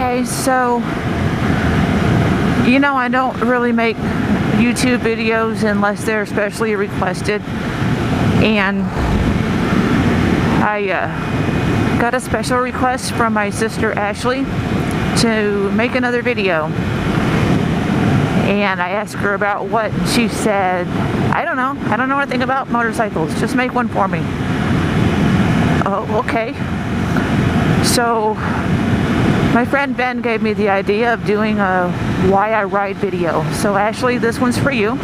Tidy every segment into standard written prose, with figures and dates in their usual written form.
Okay, so, I don't really make YouTube videos unless they're especially requested. And I got a special request from my sister Ashley to make another video. And I asked her about what, and she said, I don't know anything about motorcycles, just make one for me. Oh, okay. So my friend Ben gave me the idea of doing a why I ride video. So Ashley, this one's for you.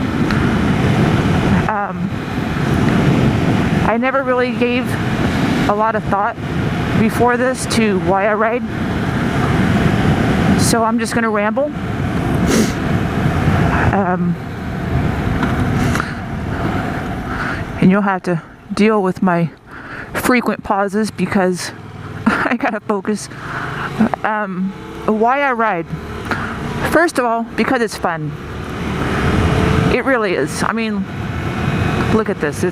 I never really gave a lot of thought before this to why I ride. So I'm just gonna ramble. And you'll have to deal with my frequent pauses because I gotta focus. Why I ride. First of all, because it's fun. It really is. I mean, look at this.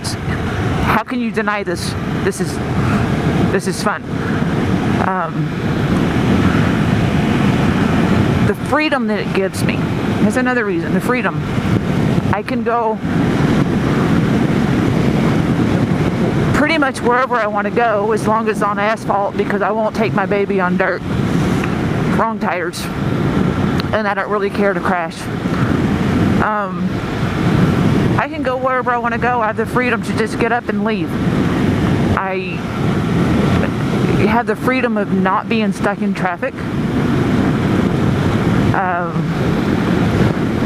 How can you deny this? This is fun. The freedom that it gives me. That's another reason. The freedom. I can go pretty much wherever I want to go as long as it's on asphalt, because I won't take my baby on dirt. Wrong tires. And I don't really care to crash. I can go wherever I want to go. I have the freedom to just get up and leave. I have the freedom of not being stuck in traffic.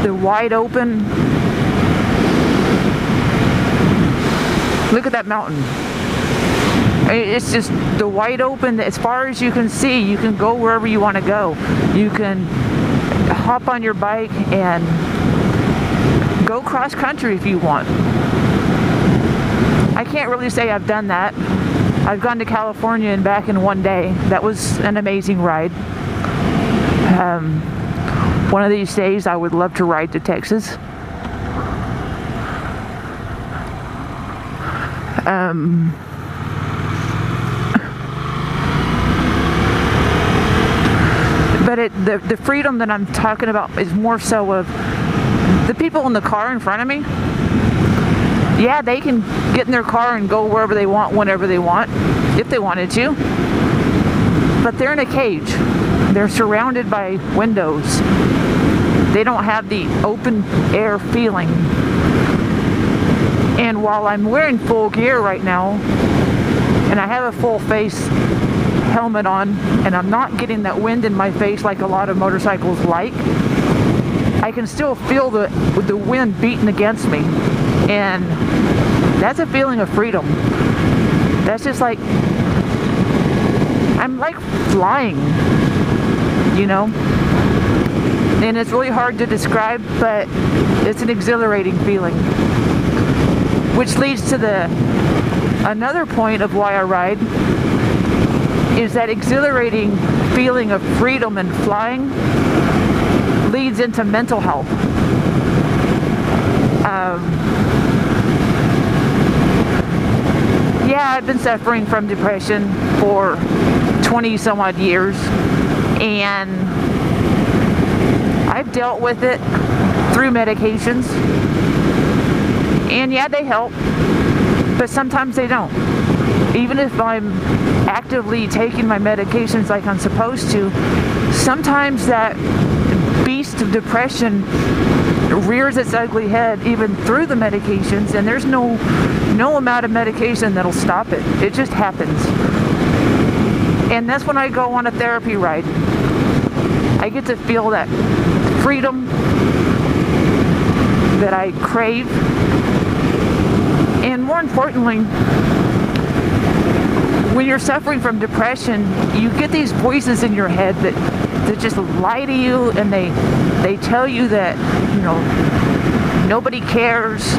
The wide open. Look at that mountain. It's just the wide open, as far as you can see. You can go wherever you want to go. You can hop on your bike and go cross country if you want. I can't really say I've done that. I've gone to California and back in one day. That was an amazing ride. One of these days I would love to ride to Texas. But the freedom that I'm talking about is more so of the people in the car in front of me. Yeah, they can get in their car and go wherever they want, whenever they want, if they wanted to. But they're in a cage. They're surrounded by windows. They don't have the open air feeling. And while I'm wearing full gear right now, and I have a full face helmet on, and I'm not getting that wind in my face like a lot of motorcycles like, I can still feel the wind beating against me. And that's a feeling of freedom. That's just like, I'm like flying, And it's really hard to describe, but it's an exhilarating feeling. Which leads to another point of why I ride, is that exhilarating feeling of freedom and flying leads into mental health. Yeah, I've been suffering from depression for 20 some odd years, and I've dealt with it through medications, and yeah, they help, but sometimes they don't. Even if I'm actively taking my medications like I'm supposed to, sometimes that beast of depression rears its ugly head even through the medications, and there's no amount of medication that'll stop it. It just happens. And that's when I go on a therapy ride. I get to feel that freedom that I crave. And more importantly, when you're suffering from depression, you get these voices in your head that just lie to you, and they tell you that, nobody cares.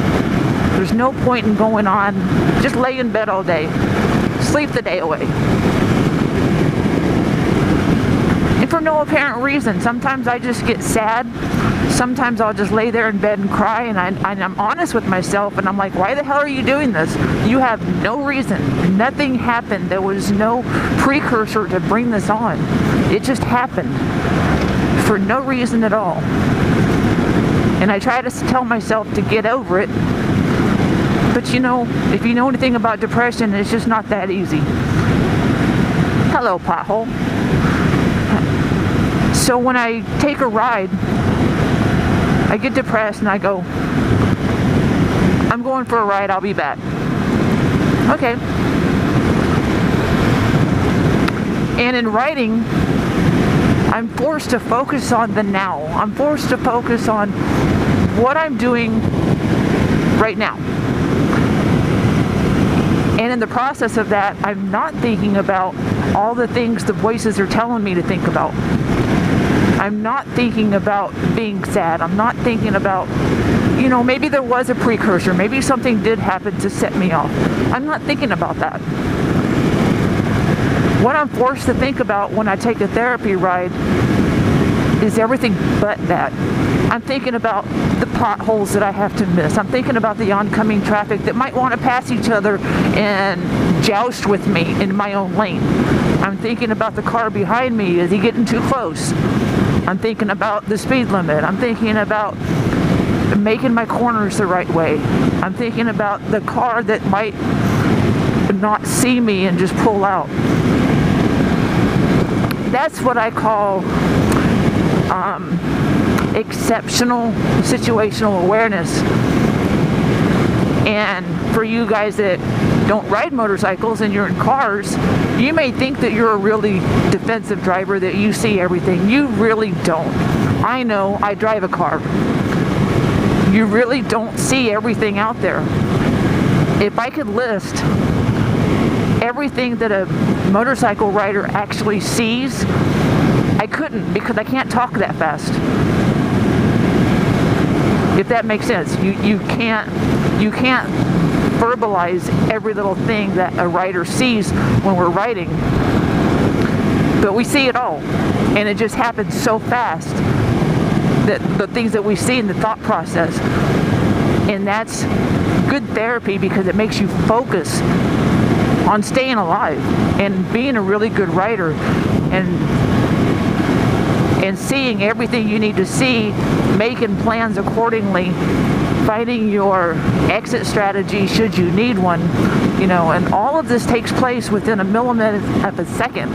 There's no point in going on. Just lay in bed all day. Sleep the day away. And for no apparent reason. Sometimes I just get sad. Sometimes I'll just lay there in bed and cry, and I'm honest with myself, and I'm like, why the hell are you doing this? You have no reason. Nothing happened. There was no precursor to bring this on. It just happened for no reason at all. And I try to tell myself to get over it. But you know, if you know anything about depression, it's just not that easy. Hello, pothole. So when I take a ride, I get depressed and I go, I'm going for a ride, I'll be back. Okay. And in writing, I'm forced to focus on the now. I'm forced to focus on what I'm doing right now. And in the process of that, I'm not thinking about all the things the voices are telling me to think about. I'm not thinking about being sad. I'm not thinking about, you know, maybe there was a precursor. Maybe something did happen to set me off. I'm not thinking about that. What I'm forced to think about when I take a therapy ride is everything but that. I'm thinking about the potholes that I have to miss. I'm thinking about the oncoming traffic that might want to pass each other and joust with me in my own lane. I'm thinking about the car behind me. Is he getting too close? I'm thinking about the speed limit. I'm thinking about making my corners the right way. I'm thinking about the car that might not see me and just pull out. That's what I call exceptional situational awareness. And for you guys that don't ride motorcycles and you're in cars, you may think that you're a really defensive driver, that you see everything. You really don't. I know, I drive a car. You really don't see everything out there. If I could list everything that a motorcycle rider actually sees, I couldn't, because I can't talk that fast. If that makes sense. You can't verbalize every little thing that a rider sees when we're riding. But we see it all. And it just happens so fast, that the things that we see in the thought process. And that's good therapy, because it makes you focus on staying alive and being a really good rider, and seeing everything you need to see, making plans accordingly, finding your exit strategy should you need one, you know, and all of this takes place within a millimeter of a second.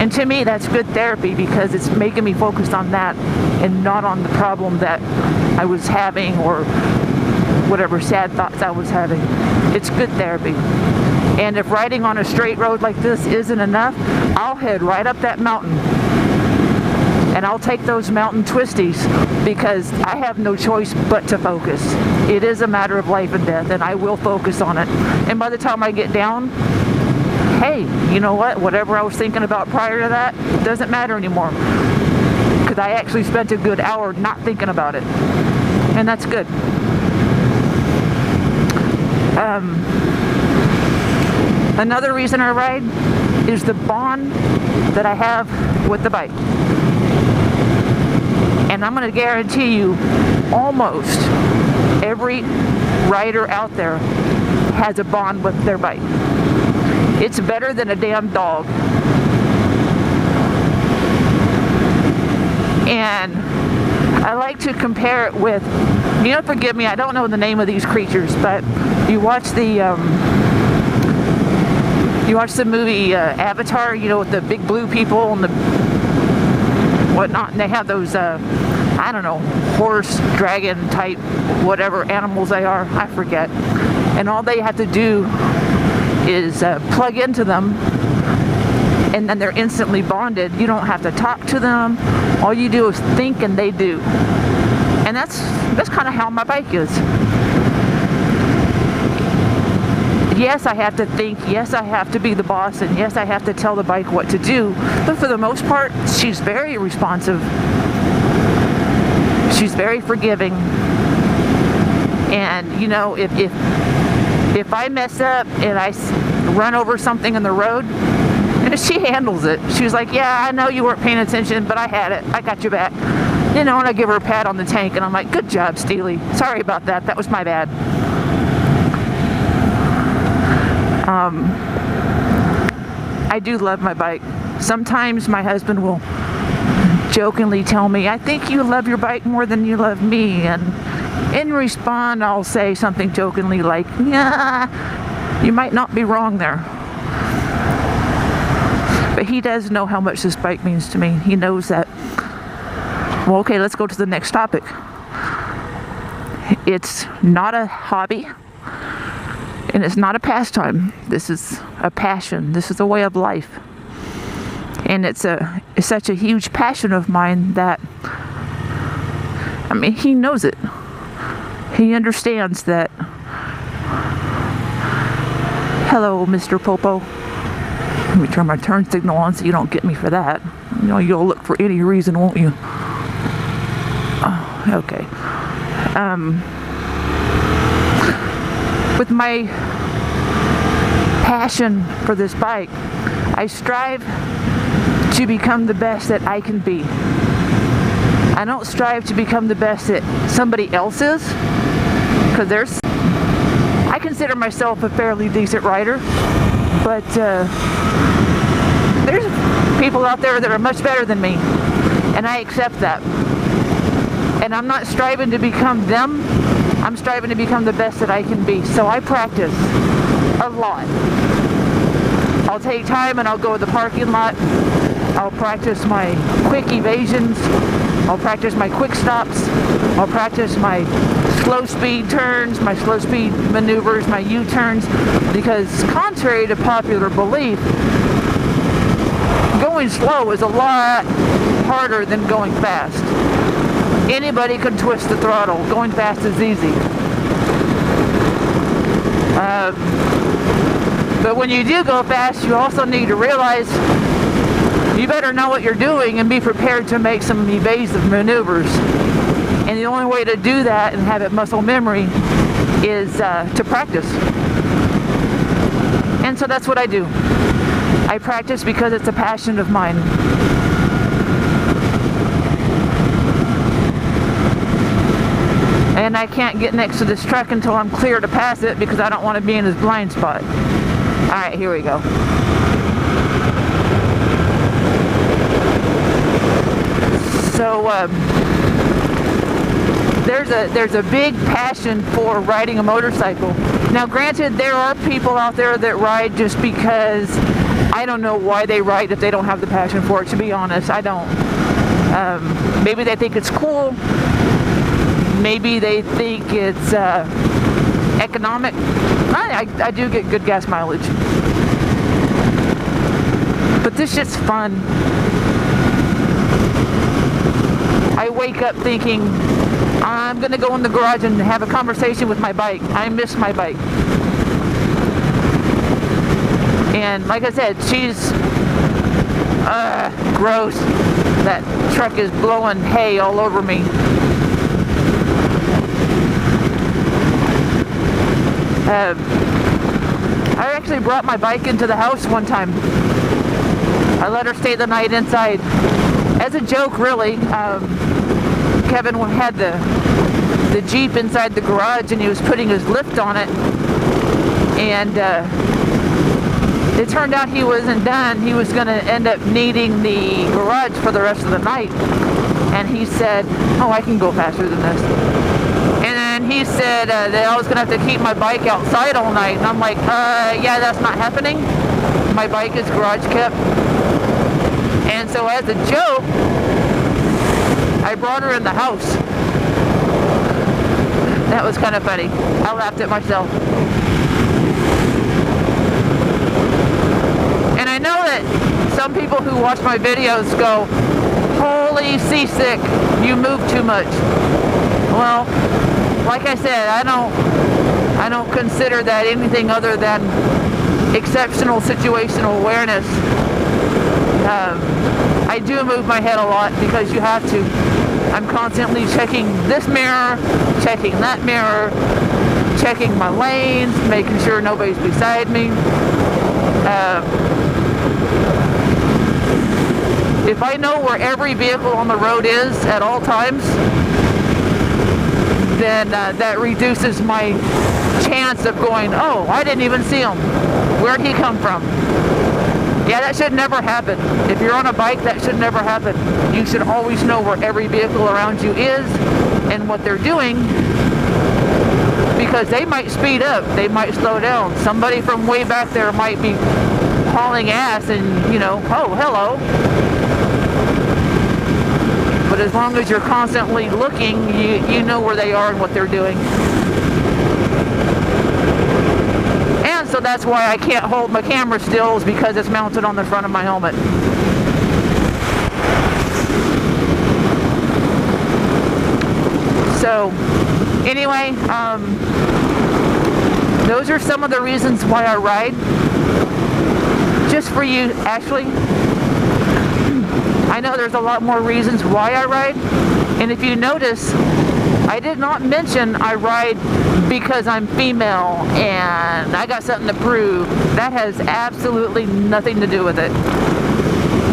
And to me, that's good therapy, because it's making me focus on that and not on the problem that I was having or whatever sad thoughts I was having. It's good therapy. And if riding on a straight road like this isn't enough, I'll head right up that mountain. And I'll take those mountain twisties, because I have no choice but to focus. It is a matter of life and death, and I will focus on it. And by the time I get down, hey, you know what? Whatever I was thinking about prior to that doesn't matter anymore, because I actually spent a good hour not thinking about it. And that's good. Another reason I ride is the bond that I have with the bike. And I'm going to guarantee you, almost every rider out there has a bond with their bike. It's better than a damn dog. And I like to compare it with, you know, forgive me, I don't know the name of these creatures, but you watch the movie Avatar, you know, with the big blue people and the whatnot, and they have those, I don't know, horse, dragon type, whatever animals they are, I forget. And all they have to do is plug into them, and then they're instantly bonded. You don't have to talk to them. All you do is think, and they do. And that's kind of how my bike is. Yes, I have to think. Yes, I have to be the boss. And yes, I have to tell the bike what to do. But for the most part, she's very responsive. She's very forgiving. And, you know, if I mess up and I run over something in the road, she handles it. She's like, yeah, I know you weren't paying attention, but I had it. I got your back. You know, and I give her a pat on the tank, and I'm like, good job, Steely. Sorry about that. That was my bad. I do love my bike. Sometimes my husband will jokingly tell me, I think you love your bike more than you love me. And in response, I'll say something jokingly like, yeah, you might not be wrong there. But he does know how much this bike means to me. He knows that. Well, okay, let's go to the next topic. It's not a hobby, and it's not a pastime. This is a passion. This is a way of life. And it's such a huge passion of mine that, I mean, he knows it. He understands that. Hello, Mr. Popo. Let me turn my turn signal on so you don't get me for that. You know, you'll look for any reason, won't you? Oh, okay. With my passion for this bike, I strive to become the best that I can be. I don't strive to become the best that somebody else is, because I consider myself a fairly decent rider, but there's people out there that are much better than me, and I accept that. And I'm not striving to become them, I'm striving to become the best that I can be. So I practice a lot. I'll take time and I'll go to the parking lot. I'll practice my quick evasions. I'll practice my quick stops. I'll practice my slow speed turns, my slow speed maneuvers, my U-turns, because contrary to popular belief, going slow is a lot harder than going fast. Anybody can twist the throttle. Going fast is easy. But when you do go fast, you also need to realize you better know what you're doing and be prepared to make some evasive maneuvers. And the only way to do that and have it muscle memory is to practice. And so that's what I do. I practice because it's a passion of mine. And I can't get next to this truck until I'm clear to pass it because I don't want to be in his blind spot. Alright, here we go. So, there's a big passion for riding a motorcycle. Now, granted, there are people out there that ride just because I don't know why they ride if they don't have the passion for it, to be honest. I don't. Maybe they think it's cool. Maybe they think it's economic. I do get good gas mileage. But this shit's fun. I wake up thinking, I'm going to go in the garage and have a conversation with my bike. I miss my bike. And like I said, she's gross. That truck is blowing hay all over me. I actually brought my bike into the house one time. I let her stay the night inside. As a joke, really. Kevin had the Jeep inside the garage and he was putting his lift on it. And it turned out he wasn't done. He was going to end up needing the garage for the rest of the night. And he said, oh, I can go faster than this. And then he said that I was going to have to keep my bike outside all night. And I'm like, yeah, that's not happening. My bike is garage kept. And so as a joke, I brought her in the house. That was kind of funny. I laughed at myself. And I know that some people who watch my videos go, holy seasick, you move too much. Well, like I said, I don't consider that anything other than exceptional situational awareness. I do move my head a lot because you have to. I'm constantly checking this mirror, checking that mirror, checking my lanes, making sure nobody's beside me. If I know where every vehicle on the road is at all times, then that reduces my chance of going, oh, I didn't even see him. Where'd he come from? Yeah, that should never happen. If you're on a bike, that should never happen. You should always know where every vehicle around you is and what they're doing, because they might speed up, they might slow down. Somebody from way back there might be hauling ass and, oh, hello. But as long as you're constantly looking, you know where they are and what they're doing. And so that's why I can't hold my camera still, is because it's mounted on the front of my helmet. So anyway, those are some of the reasons why I ride. Just for you, Ashley. I know there's a lot more reasons why I ride. And if you notice, I did not mention I ride because I'm female and I got something to prove. That has absolutely nothing to do with it.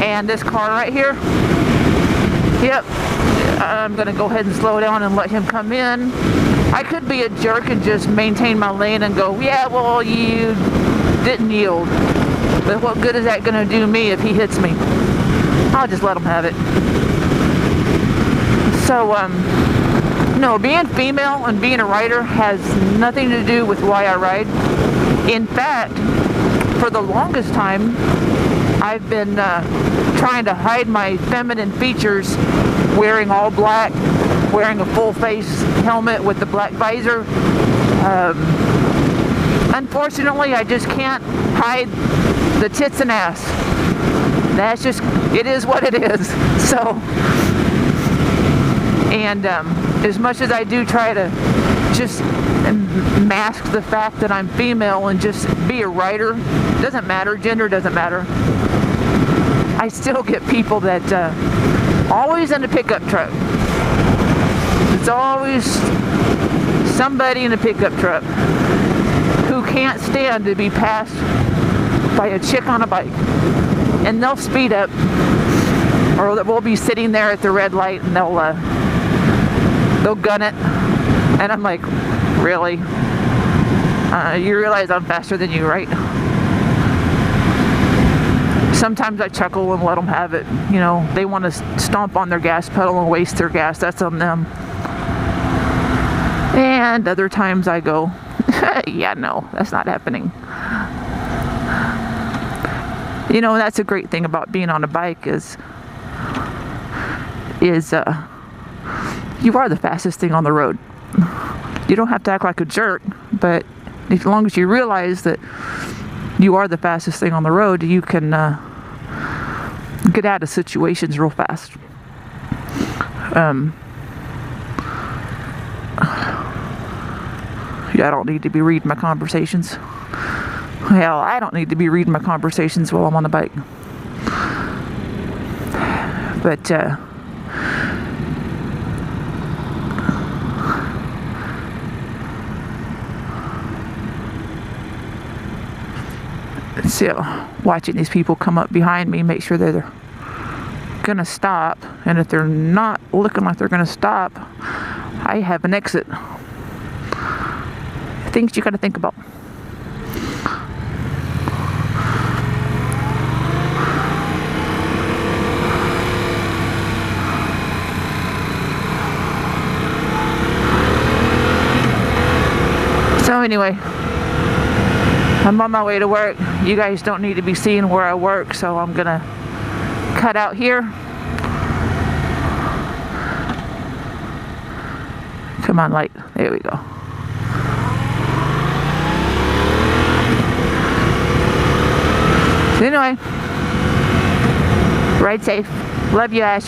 And this car right here, yep, I'm gonna go ahead and slow down and let him come in. I could be a jerk and just maintain my lane and go, yeah, well, you didn't yield. But what good is that gonna do me if he hits me? I'll just let him have it. So, no, being female and being a rider has nothing to do with why I ride. In fact, for the longest time, I've been trying to hide my feminine features, wearing all black, wearing a full face helmet with the black visor. Unfortunately, I just can't hide the tits and ass. That's just, it is what it is. So, and as much as I do try to just mask the fact that I'm female and just be a rider, doesn't matter, gender doesn't matter, I still get people that always in a pickup truck. It's always somebody in a pickup truck who can't stand to be passed by a chick on a bike. And they'll speed up, or we'll be sitting there at the red light and they'll gun it. And I'm like, really? You realize I'm faster than you, right? Sometimes I chuckle and let them have it. They want to stomp on their gas pedal and waste their gas. That's on them. And other times I go, yeah, no, that's not happening. That's a great thing about being on a bike is you are the fastest thing on the road. You don't have to act like a jerk, but as long as you realize that you are the fastest thing on the road, you can get out of situations real fast. Yeah, I don't need to be reading my conversations. Hell, I don't need to be reading my conversations while I'm on the bike. But, so, watching these people come up behind me, make sure that they're gonna stop. And if they're not looking like they're gonna stop, I have an exit. Things you gotta think about. So anyway, I'm on my way to work. You guys don't need to be seeing where I work, so I'm gonna cut out here. Come on, light. There we go. So anyway, ride safe. Love you, Ash.